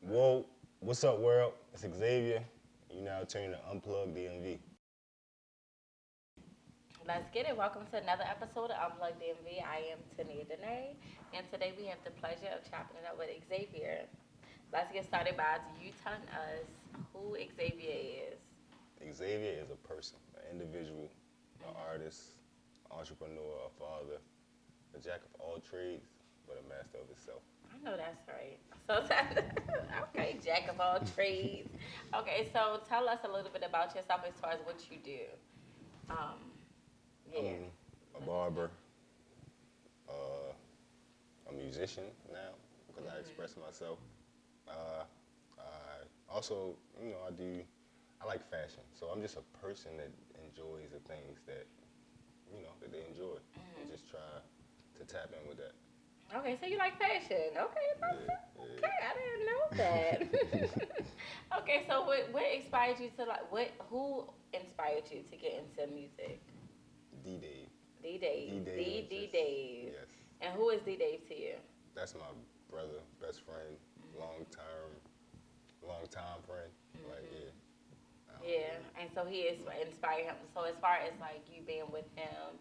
Well, what's up, world? It's Xavier. You now turning to UnpluggedDMV. Let's get it. Welcome to another episode of Unplugged DMV. I am Tania Dene, and today we have the pleasure of chopping it up with Xavier. Let's get started by you telling us who Xavier is. Xavier is a person, an individual, an artist, entrepreneur, a father, a jack of all trades, but a master of himself. I know that's right. So, okay, jack of all trades. Okay, so tell us a little bit about yourself as far as what you do. Um, yeah. A barber, a musician now because I express myself. I also, I like fashion. So I'm just a person that enjoys the things that they enjoy and just try to tap in with that. Okay, so you like fashion. Okay, okay, I didn't know that. Okay, so what inspired you to who inspired you to get into music? D-Dave. D-Dave. D-Dave. D-Dave. Yes. And who is D-Dave to you? That's my brother, best friend, long time friend. Like, yeah. Yeah, and so he is inspired him. So as far as like you being with him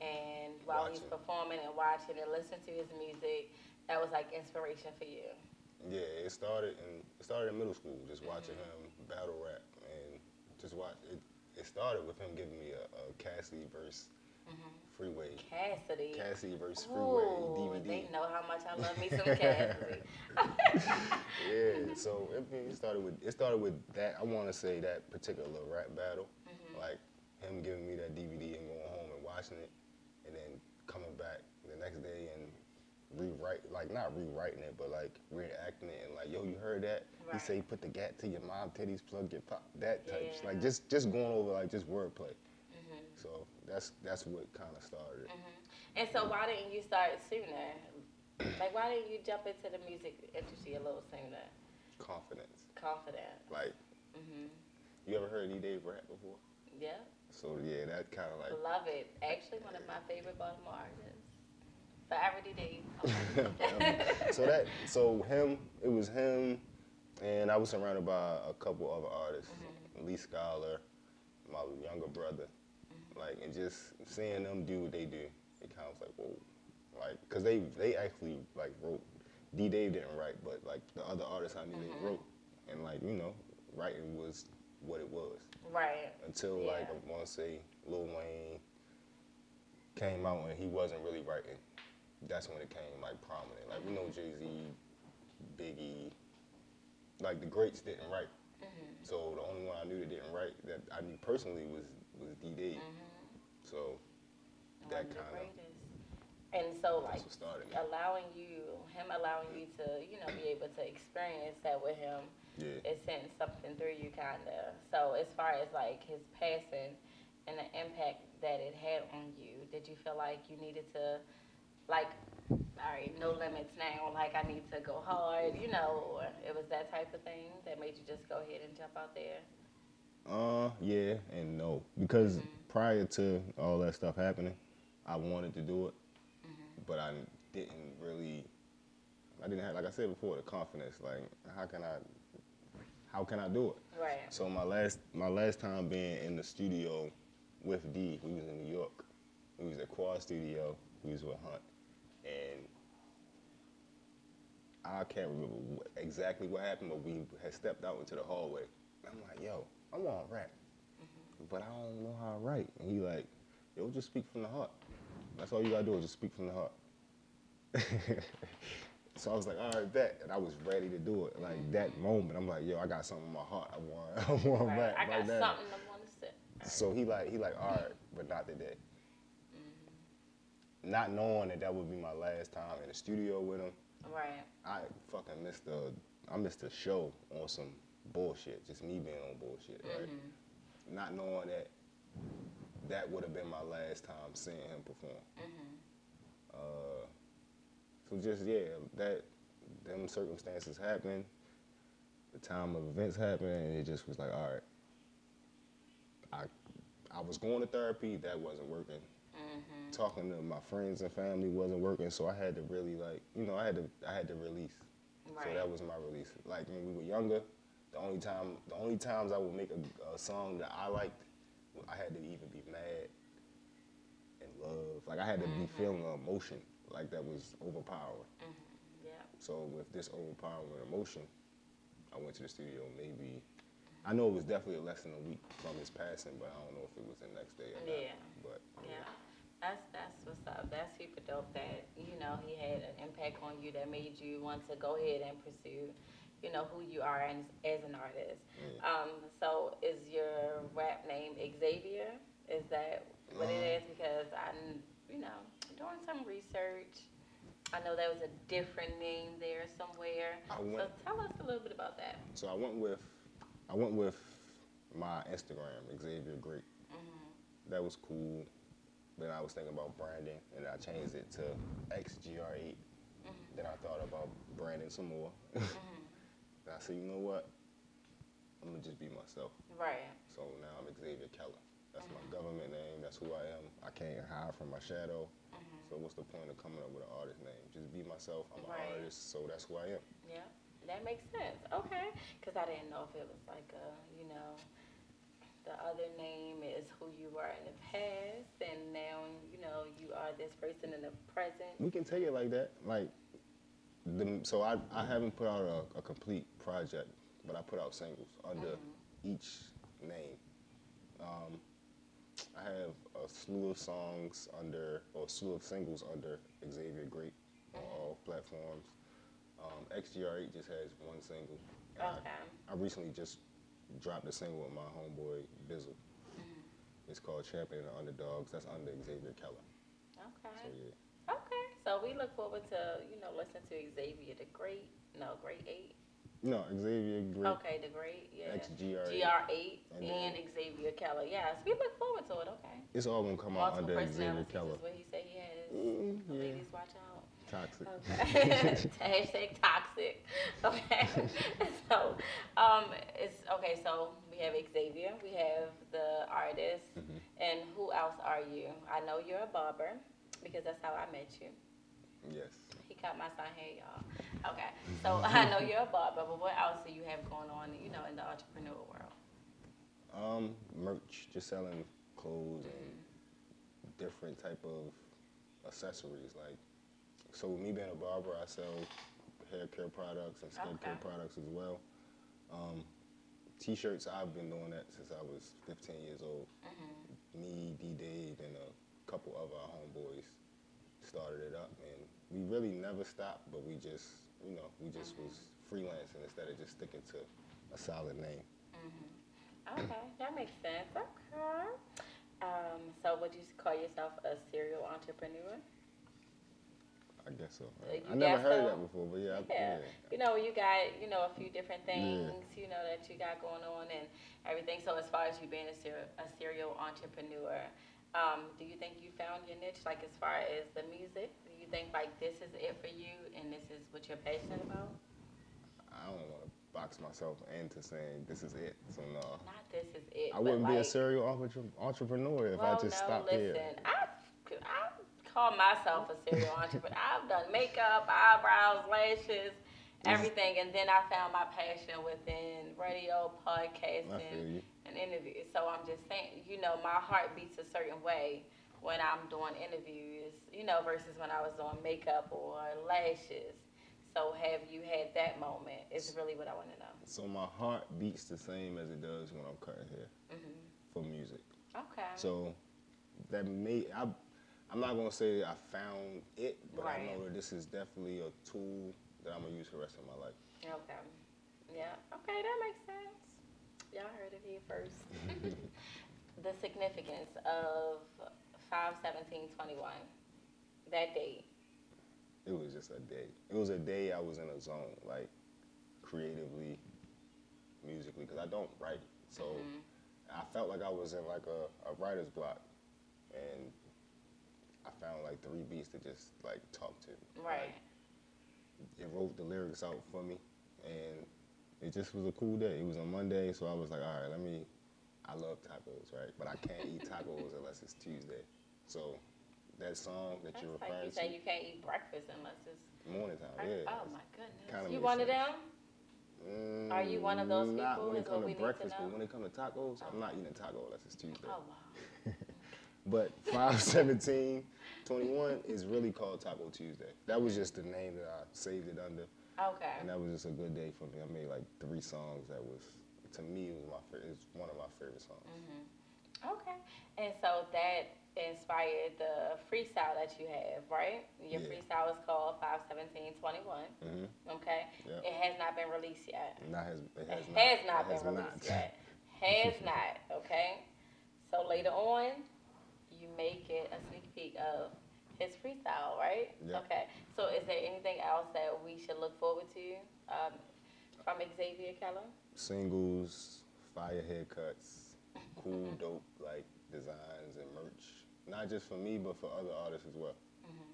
and while he's performing and watching and listening to his music, that was like inspiration for you. Yeah, it started in middle school, just watching him battle rap and just watch it. It started with him giving me a Cassidy verse Freeway. Cassidy verse Freeway DVD. They know how much I love me some Cassidy. Yeah, so it started with that. I want to say that particular rap battle, like him giving me that DVD and going home and watching it, and then coming back the next day and not rewriting it, but like reenacting it and like, yo, you heard that? Right. He say put the gat to your mom titties, plug your pop, that type. Yeah. Like just going over like just wordplay. So that's what kind of started it. And so why didn't you start sooner? Like why didn't you jump into the music industry a little sooner? Confidence. Confident. Like, you ever heard D-Dave rap before? Yeah. So yeah, that kind of like. Love it. Actually, one of my favorite Baltimore artists. Forever D-Dave. It was him, and I was surrounded by a couple other artists, Lee Scholar, my younger brother, like, and just seeing them do what they do, it kind of was like, whoa, like, cause they actually like wrote. D-Dave didn't write, but like the other artists I knew they wrote, and like writing was what it was. Right. Until like I want to say Lil Wayne came out and he wasn't really writing. That's when it came like prominent. Like we know Jay-Z, Biggie, like the greats didn't write. So the only one I knew that didn't write that I knew personally was D-Dave. So that kind of. And so like allowing you to be able to experience that with him, it sent something through you kinda. So as far as like his passing and the impact that it had on you, did you feel like you needed to like, all right, no limits now, like I need to go hard, or it was that type of thing that made you just go ahead and jump out there? Yeah and no. Because prior to all that stuff happening, I wanted to do it, but I didn't have, like I said before, the confidence. Like, how can I do it? Right. So my last time being in the studio with D, we was in New York. We was at Quad Studio. We was with Hunt, and I can't remember exactly what happened, but we had stepped out into the hallway. And I'm like, yo, I want to rap, but I don't know how to write. And he like, yo, just speak from the heart. That's all you gotta do is just speak from the heart. So I was like, all right, bet. And I was ready to do it. Like that moment, I'm like, yo, I got something in my heart. I want to rap I got right now. something I want to say. So he like, all right, but not today. Not knowing that would be my last time in the studio with him. Right. I fucking missed the show on some bullshit, just me being on bullshit, right? Not knowing that would have been my last time seeing him perform. So just, them circumstances happened, the time of events happened, and it just was like, all right, I was going to therapy, that wasn't working. Talking to my friends and family wasn't working, so I had to really I had to release. So that was my release. Like when we were younger, the only times I would make a song that I liked, I had to either be mad and love. Like I had to be feeling an emotion like that was overpowering. Yeah. So with this overpowering emotion, I went to the studio maybe. I know it was definitely less than a week from his passing, but I don't know if it was the next day or not. But that's what's up. That's super dope that, you know, he had an impact on you that made you want to go ahead and pursue, you know, who you are as an artist. Yeah. So is your rap name Xavier? Is that what it is? Because you know, doing some research, I know there was a different name there somewhere. So tell us a little bit about that. So I went with my Instagram, Xavier Great. That was cool. Then I was thinking about branding, and I changed it to XGR8. Then I thought about branding some more. And I said, you know what? I'm gonna just be myself. Right. So now I'm Xavier Keller. That's my government name. That's who I am. I can't hide from my shadow. So what's the point of coming up with an artist name? Just be myself. I'm an artist, so that's who I am. Yeah, that makes sense. Okay, because I didn't know if it was like you know, the other name is who you were in the past, and now, you know, you are this person in the present. We can take it like that. Like, so I haven't put out a complete project, but I put out singles under each name. I have a slew of songs or a slew of singles under Xavier Great on all platforms. XGR8 just has one single. Okay. I recently just dropped a single with my homeboy Bizzle. It's called Champion of the Underdogs. That's under Xavier Keller. Okay. So yeah. Okay. So we look forward to, you know, listening to Xavier the Great. No, Great 8. No, Xavier Great. Okay, the Great, yeah. XGR8. GR8 and Xavier Keller. Yes, we look forward to it. Okay. It's all gonna come out under Xavier Keller. Is what he said he has. Yeah. Ladies, watch out. Toxic. Okay. Hashtag toxic. Okay. So, it's okay. So we have Xavier, we have the artist, and who else are you? I know you're a barber because that's how I met you. Yes. He cut my son hair, y'all. Okay. So I know you're a barber, but what else do you have going on, you know, in the entrepreneurial world? Merch, just selling clothes and different type of accessories. Like, so me being a barber, I sell hair care products and skin care products as well. T-shirts, I've been doing that since I was 15 years old. Me, D-Dave, and a couple of our homeboys started it up, and we really never stopped, but we just, you know, was freelancing instead of just sticking to a solid name. Okay, that makes sense. Okay. So would you call yourself a serial entrepreneur? I guess so. I never heard that before, but yeah. You know, you got, you know, a few different things, you know, that you got going on and everything. So as far as you being a serial entrepreneur, do you think you found your niche? Like as far as the music, do you think like this is it for you and this is what you're passionate about? I don't want to box myself into saying this is it. So no. Not this is it. I wouldn't be a serial entrepreneur if I just stopped here. I call myself a serial entrepreneur. I've done makeup, eyebrows, lashes, everything, and then I found my passion within radio, podcasting, and interviews. So I'm just saying, you know, my heart beats a certain way when I'm doing interviews, you know, versus when I was doing makeup or lashes. So have you had that moment? Is really what I want to know. So my heart beats the same as it does when I'm cutting hair for music. Okay. So that I'm not going to say I found it, but I know that this is definitely a tool that I'm going to use for the rest of my life. Okay. Yeah. Okay, that makes sense. Y'all heard it here first. The significance of 5/17/21, that date. It was just a day. It was a day I was in a zone, like creatively, musically, because I don't write. So I felt like I was in like a writer's block. And I found like 3 beats to just like talk to. Right. Like, it wrote the lyrics out for me, and it just was a cool day. It was on Monday, so I was like, all right, I love tacos, right? But I can't eat tacos unless it's Tuesday. So that song that you're referring to. You say you can't eat breakfast unless it's morning time, Oh my goodness. kind of. You one of them? Are you one of those not people? When it comes to breakfast, but when it comes to tacos, I'm not eating a taco unless it's Tuesday. Oh, wow. But 5/17/21 is really called Taco Tuesday. That was just the name that I saved it under. Okay. And that was just a good day for me. I made like 3 songs that was, to me, it was it's one of my favorite songs. Okay. And so that inspired the freestyle that you have, right? Your freestyle is called 5/17/21. Okay. Yep. It has not been released yet. It has not been released yet. Has not. Okay. So later on, you may get a sneak peek of his freestyle, right? Yep. Okay. So is there anything else that we should look forward to from Xavier Keller? Singles, fire haircuts, cool, dope, like designs and merch. Not just for me, but for other artists as well.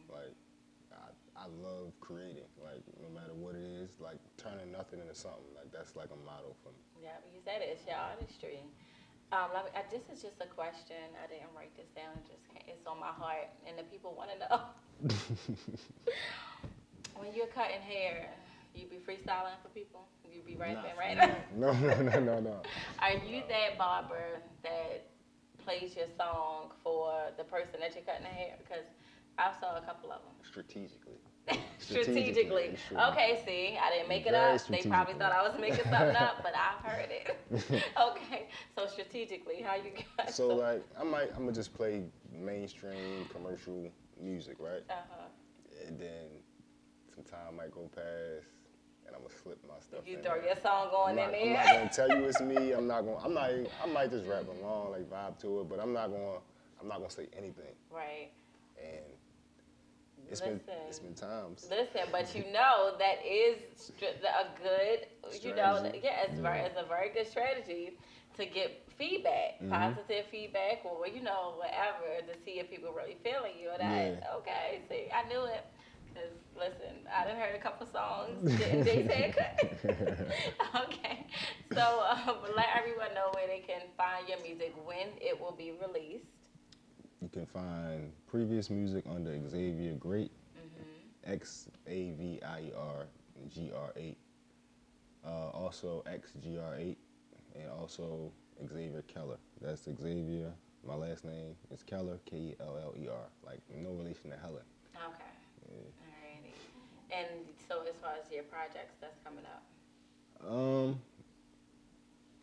Like, I love creating. Like, no matter what it is, like turning nothing into something. Like, that's like a motto for me. Yeah, you said it. It's your artistry. This is just a question. I didn't write this down. It's on my heart, and the people want to know. When you're cutting hair, you be freestyling for people? You be rapping, right? No. Are you that barber that plays your song for the person that you're cutting the hair? Because I saw a couple of them. Strategically. Strategically. Okay, see, I didn't make it up. They probably thought I was making something up, but I've heard it. Okay, so strategically, how you got? So like, I'm gonna just play mainstream commercial music, right? And then some time might go past, and I'm gonna slip my stuff. You throw your song on in there. I'm not gonna tell you it's me. I might just rap along, like vibe to it, but I'm not gonna say anything. Right. And it's been times. Listen, but you know that is a good, strategy. You know, it's a very good strategy to get feedback, positive feedback, or you know, whatever, to see if people really feeling you or that. Okay, see, I knew it. Cause listen, I done heard a couple songs getting they said Okay, so let everyone know where they can find your music, when it will be released. You can find previous music under Xavier Great, XAVIER GR8, also XGR8, and also Xavier Keller. That's Xavier. My last name is Keller, KELLER, like no relation to Helen. Okay. Alrighty. And so as far as your projects that's coming up?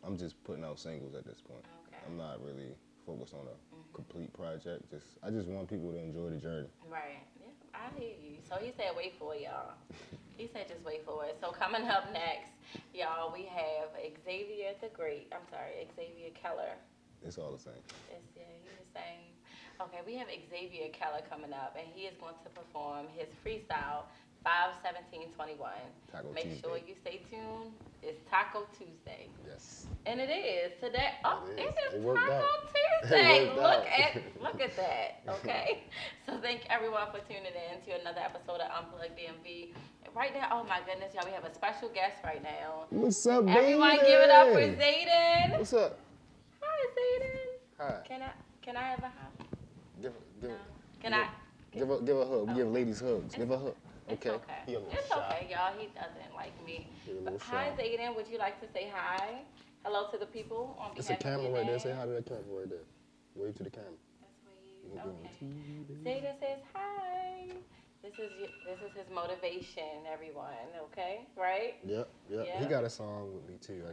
I'm just putting out singles at this point. Okay. I'm not really focused on a complete project. I just want people to enjoy the journey. Right. Yeah, I hear you. So he said wait for it, y'all. He said just wait for it. So coming up next, y'all, we have Xavier Keller. It's all the same. He's the same. Okay, we have Xavier Keller coming up, and he is going to perform his freestyle 5/17/21. Make Tuesday. sure you stay tuned. It's Taco Tuesday. Yes. And it is today. Oh, it is Taco Tuesday. Look at that. Okay. So thank everyone for tuning in to another episode of UnpluggedDMV. Right now, oh my goodness, y'all, we have a special guest right now. What's up, baby? Everyone, give it up for Zayden. What's up? Hi, Zayden. Hi. Can I have a hug? Give a hug. We give ladies hugs. Give a hug. Okay. It's okay, y'all. He doesn't like me. But hi, Zayden. Would you like to say hi? Hello to the people on behalf of It's a camera right there. Say hi to that camera right there. Wave to the camera. Let's wave. Okay. Zayden says hi. This is his motivation, everyone. Okay, right? Yep. He got a song with me too.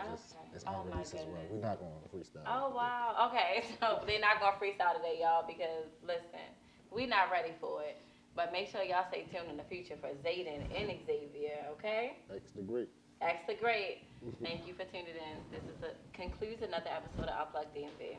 It's unreleased as well. We're not going to freestyle. Oh wow. Okay, so they're not going to freestyle today, y'all, because listen, we're not ready for it. But make sure y'all stay tuned in the future for Zayden and Xavier. Okay? X the Great. X the Great. Thank you for tuning in. This concludes another episode of UnpluggedDMV.